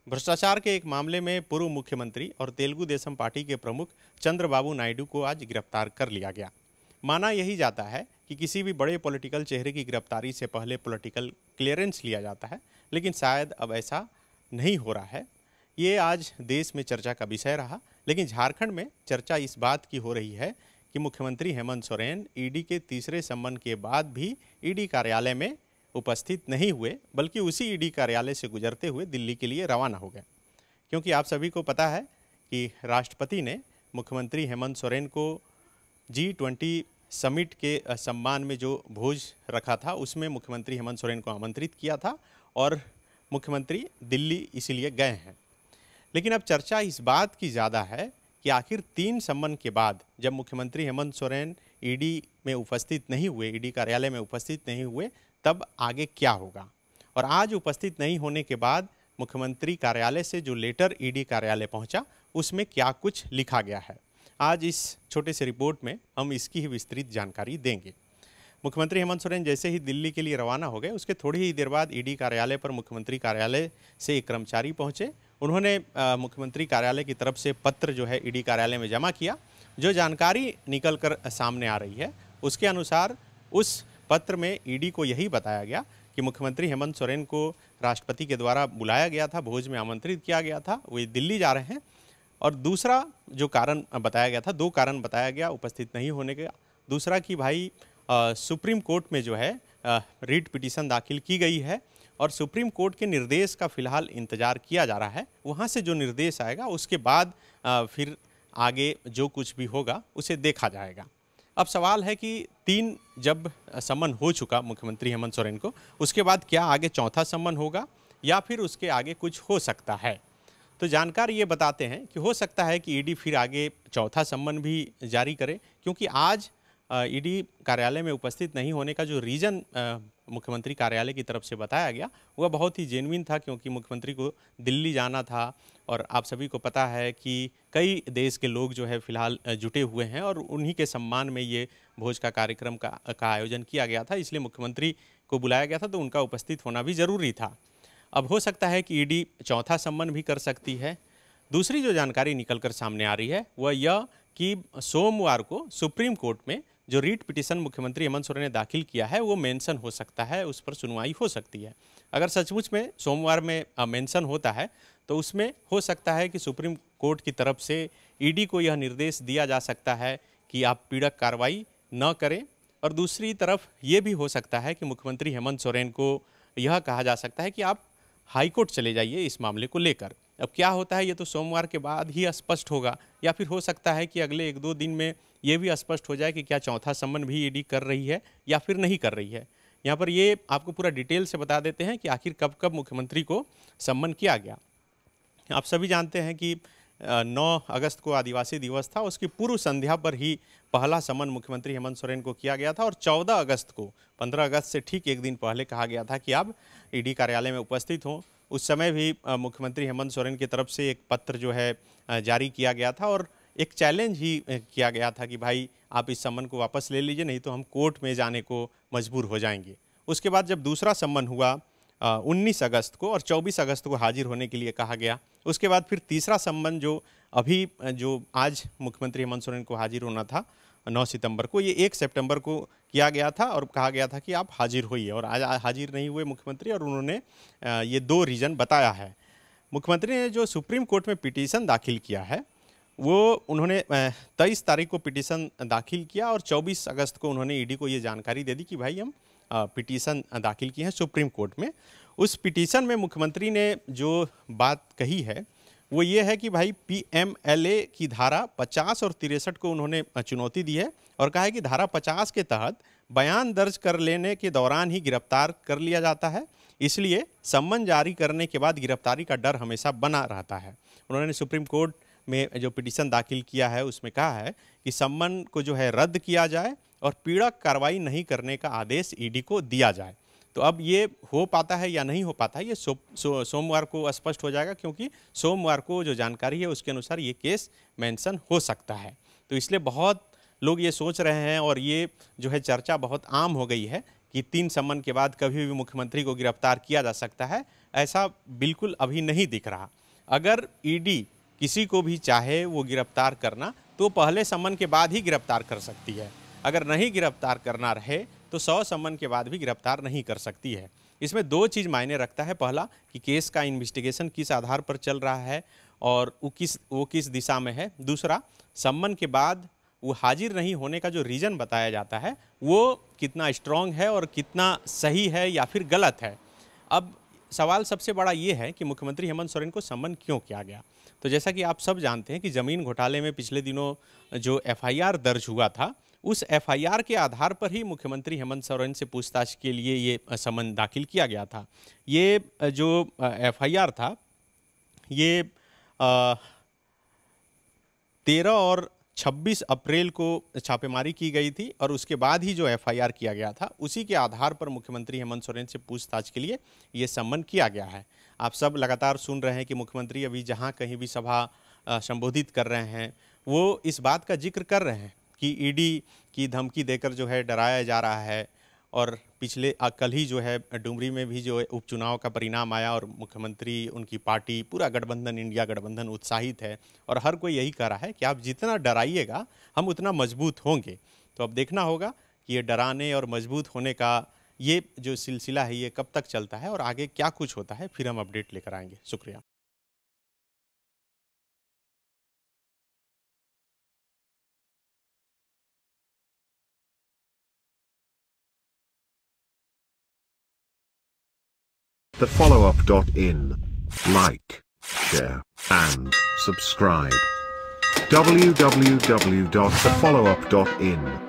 भ्रष्टाचार के एक मामले में पूर्व मुख्यमंत्री और तेलुगु देशम पार्टी के प्रमुख चंद्रबाबू नायडू को आज गिरफ्तार कर लिया गया। माना यही जाता है कि किसी भी बड़े पॉलिटिकल चेहरे की गिरफ्तारी से पहले पॉलिटिकल क्लियरेंस लिया जाता है, लेकिन शायद अब ऐसा नहीं हो रहा है। ये आज देश में चर्चा का विषय रहा, लेकिन झारखंड में चर्चा इस बात की हो रही है कि मुख्यमंत्री हेमंत सोरेन ईडी के तीसरे सम्मन के बाद भी ईडी कार्यालय में उपस्थित नहीं हुए, बल्कि उसी ईडी कार्यालय से गुजरते हुए दिल्ली के लिए रवाना हो गए। क्योंकि आप सभी को पता है कि राष्ट्रपति ने मुख्यमंत्री हेमंत सोरेन को G20 समिट के सम्मान में जो भोज रखा था उसमें मुख्यमंत्री हेमंत सोरेन को आमंत्रित किया था और मुख्यमंत्री दिल्ली इसीलिए गए हैं। लेकिन अब चर्चा इस बात की ज़्यादा है कि आखिर 3 सम्मन के बाद जब मुख्यमंत्री हेमंत सोरेन ईडी में उपस्थित नहीं हुए, ईडी कार्यालय में उपस्थित नहीं हुए, तब आगे क्या होगा। और आज उपस्थित नहीं होने के बाद मुख्यमंत्री कार्यालय से जो लेटर ईडी कार्यालय पहुंचा उसमें क्या कुछ लिखा गया है, आज इस छोटे से रिपोर्ट में हम इसकी ही विस्तृत जानकारी देंगे। मुख्यमंत्री हेमंत सोरेन जैसे ही दिल्ली के लिए रवाना हो गए, उसके थोड़ी ही देर बाद ईडी कार्यालय पर मुख्यमंत्री कार्यालय से एक कर्मचारी पहुंचे। उन्होंने मुख्यमंत्री कार्यालय की तरफ से पत्र जो है ईडी कार्यालय में जमा किया। जो जानकारी निकल कर सामने आ रही है उसके अनुसार उस पत्र में ईडी को यही बताया गया कि मुख्यमंत्री हेमंत सोरेन को राष्ट्रपति के द्वारा बुलाया गया था, भोज में आमंत्रित किया गया था, वे दिल्ली जा रहे हैं। और दूसरा जो कारण बताया गया था, 2 कारण बताया गया उपस्थित नहीं होने का। दूसरा कि भाई सुप्रीम कोर्ट में जो है रिट पिटीशन दाखिल की गई है और सुप्रीम कोर्ट के निर्देश का फिलहाल इंतजार किया जा रहा है। वहाँ से जो निर्देश आएगा उसके बाद फिर आगे जो कुछ भी होगा उसे देखा जाएगा। अब सवाल है कि 3 जब सम्मन हो चुका मुख्यमंत्री हेमंत सोरेन को, उसके बाद क्या आगे चौथा सम्मन होगा या फिर उसके आगे कुछ हो सकता है। तो जानकार ये बताते हैं कि हो सकता है कि ईडी फिर आगे चौथा सम्मन भी जारी करे, क्योंकि आज ईडी कार्यालय में उपस्थित नहीं होने का जो रीज़न मुख्यमंत्री कार्यालय की तरफ से बताया गया वह बहुत ही जेन्युइन था, क्योंकि मुख्यमंत्री को दिल्ली जाना था। और आप सभी को पता है कि कई देश के लोग जो है फिलहाल जुटे हुए हैं और उन्हीं के सम्मान में ये भोज का कार्यक्रम का आयोजन किया गया था, इसलिए मुख्यमंत्री को बुलाया गया था, तो उनका उपस्थित होना भी ज़रूरी था। अब हो सकता है कि ईडी चौथा सम्मन भी कर सकती है। दूसरी जो जानकारी निकल कर सामने आ रही है वह यह कि सोमवार को सुप्रीम कोर्ट में जो रीट पिटीशन मुख्यमंत्री हेमंत सोरेन ने दाखिल किया है वो मेंशन हो सकता है, उस पर सुनवाई हो सकती है। अगर सचमुच में सोमवार में मेंशन होता है तो उसमें हो सकता है कि सुप्रीम कोर्ट की तरफ से ईडी को यह निर्देश दिया जा सकता है कि आप पीड़क कार्रवाई न करें। और दूसरी तरफ ये भी हो सकता है कि मुख्यमंत्री हेमंत सोरेन को यह कहा जा सकता है कि आप हाईकोर्ट चले जाइए इस मामले को लेकर। अब क्या होता है ये तो सोमवार के बाद ही स्पष्ट होगा, या फिर हो सकता है कि अगले 1-2 दिन में ये भी स्पष्ट हो जाए कि क्या चौथा सम्मन भी ईडी कर रही है या फिर नहीं कर रही है। यहाँ पर ये आपको पूरा डिटेल से बता देते हैं कि आखिर कब कब मुख्यमंत्री को सम्मन किया गया। आप सभी जानते हैं कि 9 अगस्त को आदिवासी दिवस था, उसकी पूर्व संध्या पर ही पहला सम्मन मुख्यमंत्री हेमंत सोरेन को किया गया था। और 14 अगस्त को, 15 अगस्त से ठीक एक दिन पहले कहा गया था कि आप ईडी कार्यालय में उपस्थित हों। उस समय भी मुख्यमंत्री हेमंत सोरेन की तरफ से एक पत्र जो है जारी किया गया था और एक चैलेंज ही किया गया था कि भाई आप इस सम्मन को वापस ले लीजिए, नहीं तो हम कोर्ट में जाने को मजबूर हो जाएंगे। उसके बाद जब दूसरा सम्मन हुआ 19 अगस्त को और 24 अगस्त को हाजिर होने के लिए कहा गया। उसके बाद फिर तीसरा सम्मन जो आज मुख्यमंत्री हेमंत सोरेन को हाजिर होना था 9 सितंबर को, ये 1 सितंबर को किया गया था और कहा गया था कि आप हाजिर होइए। और आज हाजिर नहीं हुए मुख्यमंत्री, और उन्होंने ये 2 रीज़न बताया है। मुख्यमंत्री ने जो सुप्रीम कोर्ट में पिटीशन दाखिल किया है वो उन्होंने 23 तारीख को पिटीशन दाखिल किया और 24 अगस्त को उन्होंने ईडी को ये जानकारी दे दी कि भाई हम पिटीशन दाखिल किए हैं सुप्रीम कोर्ट में। उस पिटीशन में मुख्यमंत्री ने जो बात कही है वो ये है कि भाई PMLA की धारा 50 और 63 को उन्होंने चुनौती दी है और कहा है कि धारा 50 के तहत बयान दर्ज कर लेने के दौरान ही गिरफ्तार कर लिया जाता है, इसलिए सम्मन जारी करने के बाद गिरफ्तारी का डर हमेशा बना रहता है। उन्होंने सुप्रीम कोर्ट में जो पिटीशन दाखिल किया है उसमें कहा है कि सम्मन को जो है रद्द किया जाए और पीड़क कार्रवाई नहीं करने का आदेश ईडी को दिया जाए। तो अब ये हो पाता है या नहीं हो पाता है ये सोमवार को स्पष्ट हो जाएगा, क्योंकि सोमवार को जो जानकारी है उसके अनुसार ये केस मेंशन हो सकता है। तो इसलिए बहुत लोग ये सोच रहे हैं और ये जो है चर्चा बहुत आम हो गई है कि 3 सम्मन के बाद कभी भी मुख्यमंत्री को गिरफ्तार किया जा सकता है। ऐसा बिल्कुल अभी नहीं दिख रहा। अगर ईडी किसी को भी चाहे वो गिरफ्तार करना तो पहले समन के बाद ही गिरफ्तार कर सकती है। अगर नहीं गिरफ्तार करना रहे तो 100 समन के बाद भी गिरफ्तार नहीं कर सकती है। इसमें दो चीज़ मायने रखता है। पहला कि केस का इन्वेस्टिगेशन किस आधार पर चल रहा है और वो किस दिशा में है। दूसरा, समन के बाद वो हाजिर नहीं होने का जो रीज़न बताया जाता है वो कितना स्ट्रॉन्ग है और कितना सही है या फिर गलत है। अब सवाल सबसे बड़ा ये है कि मुख्यमंत्री हेमंत सोरेन को समन क्यों किया गया। तो जैसा कि आप सब जानते हैं कि ज़मीन घोटाले में पिछले दिनों जो एफआईआर दर्ज हुआ था, उस एफआईआर के आधार पर ही मुख्यमंत्री हेमंत सोरेन से पूछताछ के लिए ये समन दाखिल किया गया था। ये जो एफआईआर था ये 13 और 26 अप्रैल को छापेमारी की गई थी और उसके बाद ही जो एफआईआर किया गया था उसी के आधार पर मुख्यमंत्री हेमंत सोरेन से पूछताछ के लिए ये सम्मन किया गया है। आप सब लगातार सुन रहे हैं कि मुख्यमंत्री अभी जहां कहीं भी सभा संबोधित कर रहे हैं वो इस बात का जिक्र कर रहे हैं कि ईडी की धमकी देकर जो है डराया जा रहा है। और पिछले कल ही जो है डुमरी में भी जो उपचुनाव का परिणाम आया और मुख्यमंत्री, उनकी पार्टी, पूरा गठबंधन, इंडिया गठबंधन उत्साहित है और हर कोई यही कह रहा है कि आप जितना डराइएगा हम उतना मजबूत होंगे। तो अब देखना होगा कि ये डराने और मजबूत होने का ये जो सिलसिला है ये कब तक चलता है और आगे क्या कुछ होता है, फिर हम अपडेट लेकर आएंगे। शुक्रिया। thefollowup.in. Like, share, and subscribe. www.thefollowup.in